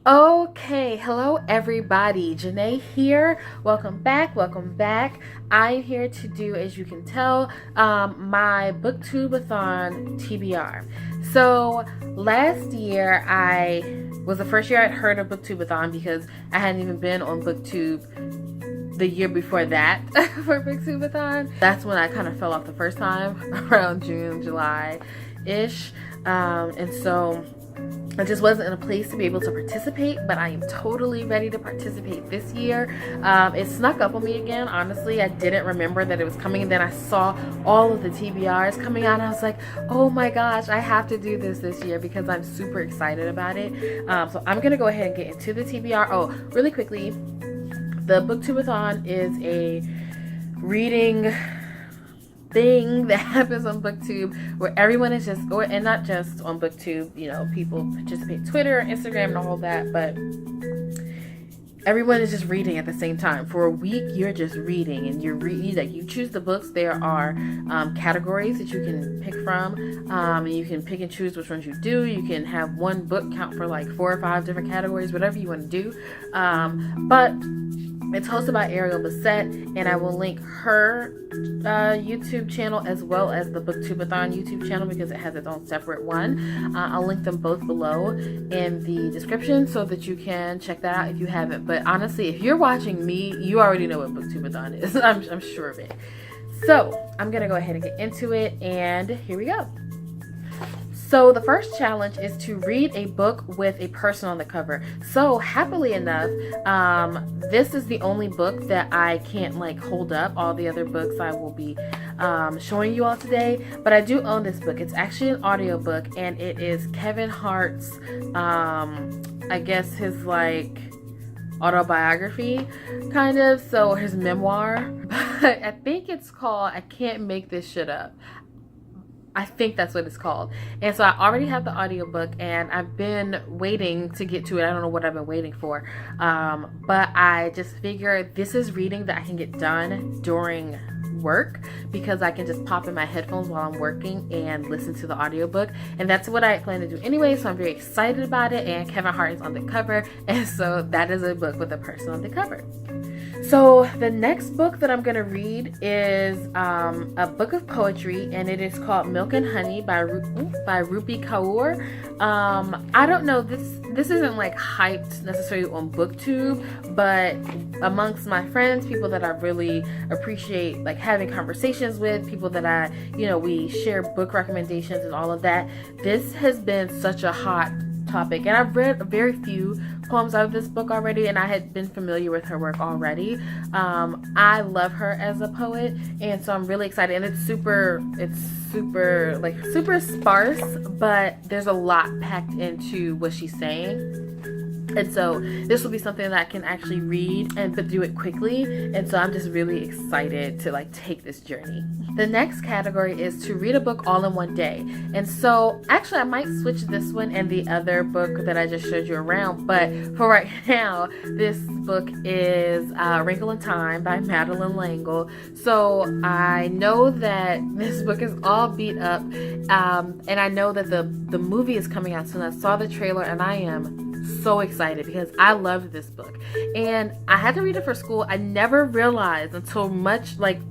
Okay, hello everybody. Janae here. Welcome back. Welcome back. I'm here to do, as you can tell, my BookTube-A-Thon TBR. So last year, was the first year I'd heard of BookTube-A-Thon because I hadn't even been on BookTube the year before that for BookTube-A-Thon. That's when I kind of fell off the first time around June, July-ish. And so I just wasn't in a place to be able to participate, but I am totally ready to participate this year. It snuck up on me again. Honestly, I didn't remember that it was coming, and then I saw all of the TBRs coming out, and I was like, oh my gosh, I have to do this year because I'm super excited about it. So I'm gonna go ahead and get into the TBR. Oh, really quickly, the BookTube-A-Thon is a reading thing that happens on BookTube where everyone is just, and not just on BookTube, you know, people participate Twitter, Instagram, and all that, but everyone is just reading at the same time. For a week, you're just reading, and you're reading, like, you choose the books. There are categories that you can pick from, and you can pick and choose which ones you do. You can have one book count for like 4 or 5 different categories, whatever you want to do. But it's hosted by Ariel Bissett, and I will link her YouTube channel as well as the BookTube-A-Thon YouTube channel because it has its own separate one. I'll link them both below in the description so that you can check that out if you haven't. But honestly, if you're watching me, you already know what BookTube-A-Thon is. I'm sure of it. So I'm going to go ahead and get into it, and here we go. So the first challenge is to read a book with a person on the cover. So happily enough, this is the only book that I can't like hold up. All the other books I will be showing you all today, but I do own this book. It's actually an audiobook, and it is Kevin Hart's, I guess his like autobiography kind of, so his memoir. But I think it's called I Can't Make This Shit Up. I think that's what it's called. And so I already have the audiobook, and I've been waiting to get to it. I don't know what I've been waiting for. But I just figured this is reading that I can get done during work because I can just pop in my headphones while I'm working and listen to the audiobook. And that's what I plan to do anyway, so I'm very excited about it. And Kevin Hart is on the cover, and so that is a book with a person on the cover. So the next book that I'm going to read is a book of poetry, and it is called Milk and Honey by Rupi Kaur. I don't know, this isn't like hyped necessarily on BookTube, but amongst my friends, people that I really appreciate like having conversations with, people that we share book recommendations and all of that, this has been such a hot topic, and I've read very few poems out of this book already, and I had been familiar with her work already. I love her as a poet, and so I'm really excited. And it's super sparse, but there's a lot packed into what she's saying. And so this will be something that I can actually read but do it quickly. And so I'm just really excited to like take this journey. The next category is to read a book all in one day. And so actually I might switch this one and the other book that I just showed you around. But for right now, this book is Wrinkle in Time by Madeleine L'Engle. So I know that this book is all beat up. And I know that the movie is coming out soon. I saw the trailer, and I am so excited because I loved this book, and I had to read it for school. I never realized until much like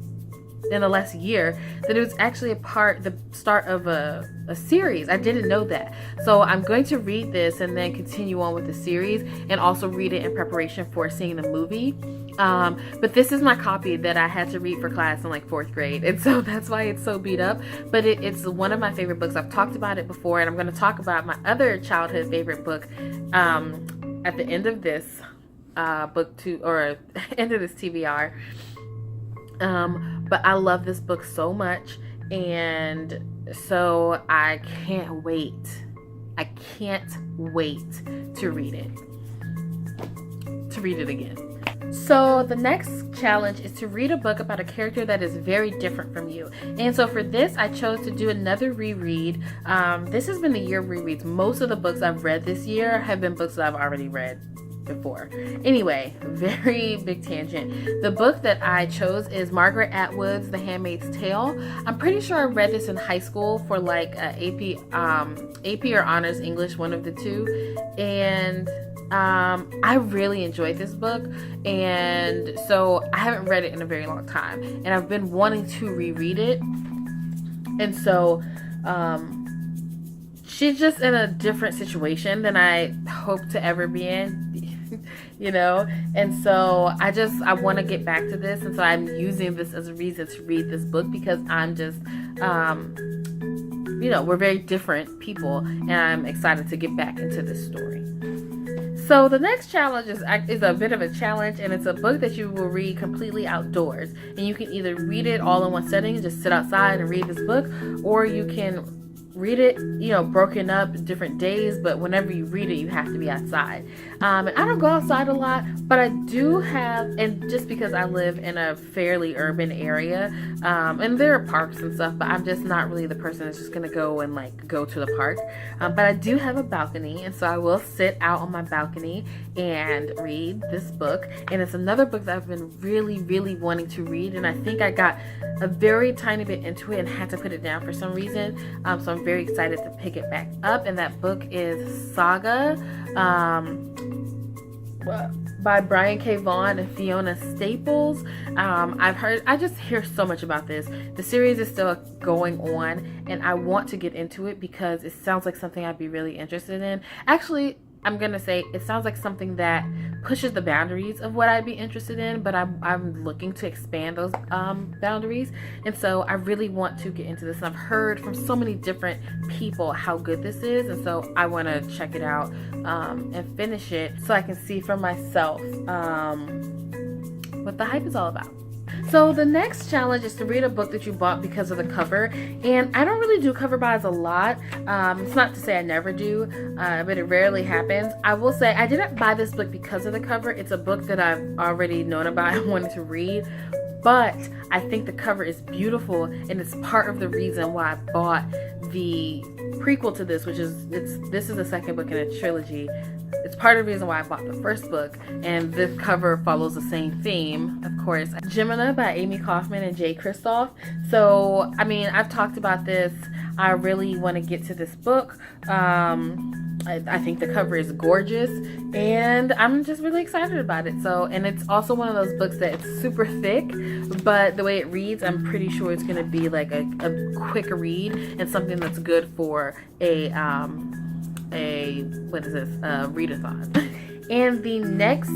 in the last year that it was actually the start of a series. I didn't know that. So I'm going to read this and then continue on with the series, and also read it in preparation for seeing the movie. But this is my copy that I had to read for class in like 4th grade, and so that's why it's so beat up. But it's one of my favorite books. I've talked about it before, and I'm going to talk about my other childhood favorite book at the end of this end of this TBR. But I love this book so much, and so I can't wait. I can't wait to read it. To read it again. So the next challenge is to read a book about a character that is very different from you. And so for this, I chose to do another reread. This has been the year of rereads. Most of the books I've read this year have been books that I've already read before. Anyway, very big tangent. The book that I chose is Margaret Atwood's The Handmaid's Tale. I'm pretty sure I read this in high school for like AP or honors English, one of the two. And I really enjoyed this book, and so I haven't read it in a very long time, and I've been wanting to reread it. And so she's just in a different situation than I hope to ever be in, you know. And so I want to get back to this, and so I'm using this as a reason to read this book, because I'm just you know, we're very different people, and I'm excited to get back into this story. So the next challenge is a bit of a challenge, and it's a book that you will read completely outdoors. And you can either read it all in one setting, just sit outside and read this book, or you can read it, you know, broken up different days, but whenever you read it, you have to be outside. And I don't go outside a lot, but I do have, and just because I live in a fairly urban area, and there are parks and stuff, but I'm just not really the person that's just gonna go and like go to the park. But I do have a balcony, and so I will sit out on my balcony and read this book. And it's another book that I've been really wanting to read, and I think I got a very tiny bit into it and had to put it down for some reason. So I'm very excited to pick it back up, and that book is Saga by Brian K. Vaughan and Fiona Staples. I just hear so much about this. The series is still going on, and I want to get into it because it sounds like something I'd be really interested in. Actually, I'm gonna say it sounds like something that pushes the boundaries of what I'd be interested in, but I'm looking to expand those boundaries, and so I really want to get into this. And I've heard from so many different people how good this is, and so I want to check it out and finish it so I can see for myself what the hype is all about. So the next challenge is to read a book that you bought because of the cover, and I don't really do cover buys a lot. It's not to say I never do, but it rarely happens. I will say I didn't buy this book because of the cover. It's a book that I've already known about and wanted to read, but I think the cover is beautiful, and it's part of the reason why I bought the prequel to this, which is this is the second book in a trilogy. It's part of the reason why I bought the first book, and this cover follows the same theme, of course. Gemina by Amy Kaufman and Jay Kristoff. So, I mean, I've talked about this. I really want to get to this book. I think the cover is gorgeous, and I'm just really excited about it. So, and it's also one of those books that it's super thick, but the way it reads, I'm pretty sure it's going to be like a quick read and something that's good for a readathon. And the next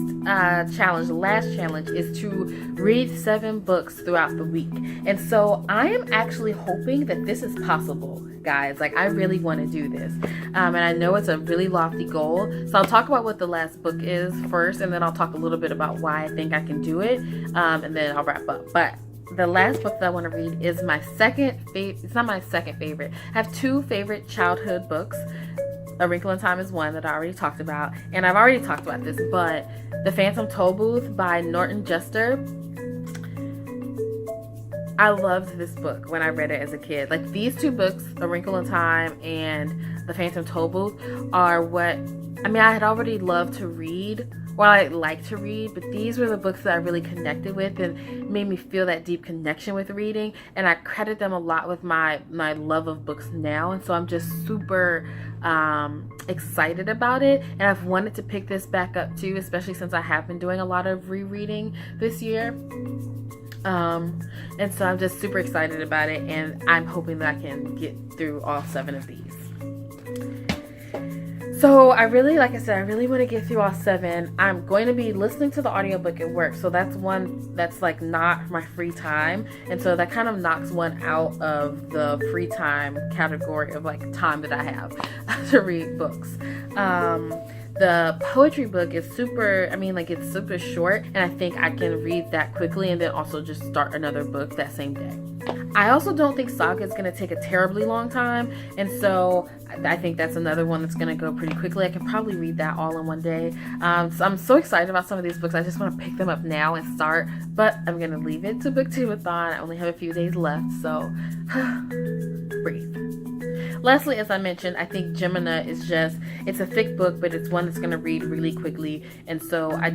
challenge, the last challenge, is to read 7 books throughout the week. And so I am actually hoping that this is possible, guys. Like, I really want to do this. And I know it's a really lofty goal. So I'll talk about what the last book is first, and then I'll talk a little bit about why I think I can do it. And then I'll wrap up. But the last book that I want to read is my second favorite. It's not my second favorite. I have 2 favorite childhood books. A Wrinkle in Time is one that I already talked about, and I've already talked about this, but The Phantom Tollbooth by Norton Juster. I loved this book when I read it as a kid. Like, these 2 books, A Wrinkle in Time and The Phantom Tollbooth, are what, I mean, I had already loved to read, or I like to read, but these were the books that I really connected with and made me feel that deep connection with reading, and I credit them a lot with my love of books now. And so I'm just super excited about it, and I've wanted to pick this back up too, especially since I have been doing a lot of rereading this year. And so I'm just super excited about it, and I'm hoping that I can get through all 7 of these. So I really, like I said, I really want to get through all 7. I'm going to be listening to the audiobook at work, so that's one that's like not my free time, and so that kind of knocks one out of the free time category of like time that I have to read books. The poetry book is super, I mean, like, it's super short, and I think I can read that quickly and then also just start another book that same day. I also don't think Saga is going to take a terribly long time, and so I think that's another one that's going to go pretty quickly. I can probably read that all in one day. So I'm so excited about some of these books. I just want to pick them up now and start, but I'm going to leave it to BookTube-A-Thon. I only have a few days left, so breathe. lastly, as I mentioned, I think Gemini is just, it's a thick book, but it's one that's going to read really quickly. And so I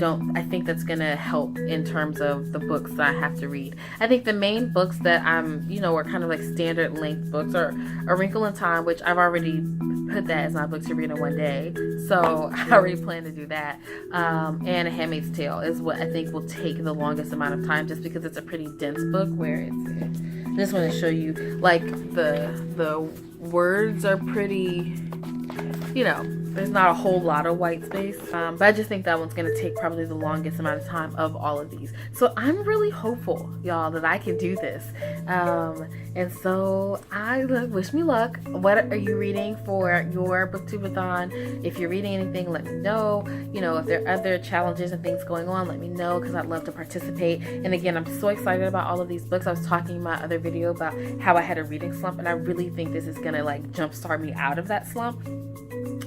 think that's going to help in terms of the books that I have to read. I think the main books that are kind of like standard length books are A Wrinkle in Time, which I've already put that as my book to read in one day. So I already plan to do that. And A Handmaid's Tale is what I think will take the longest amount of time, just because it's a pretty dense book where I just want to show you, like, the words are pretty, there's not a whole lot of white space, but I just think that one's going to take probably the longest amount of time of all of these. So I'm really hopeful, y'all, that I can do this. And so I wish me luck. What are you reading for your BookTube-A-Thon? If you're reading anything, let me know. If there are other challenges and things going on, let me know, because I'd love to participate. And again, I'm so excited about all of these books. I was talking in my other video about how I had a reading slump, and I really think this is going to like jumpstart me out of that slump.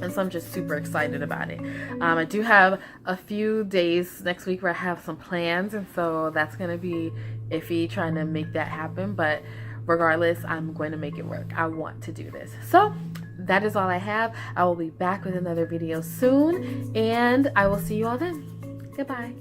And so I'm just super excited about it. I do have a few days next week where I have some plans, and so that's going to be iffy trying to make that happen. But regardless, I'm going to make it work. I want to do this. So that is all I have. I will be back with another video soon, and I will see you all then. Goodbye.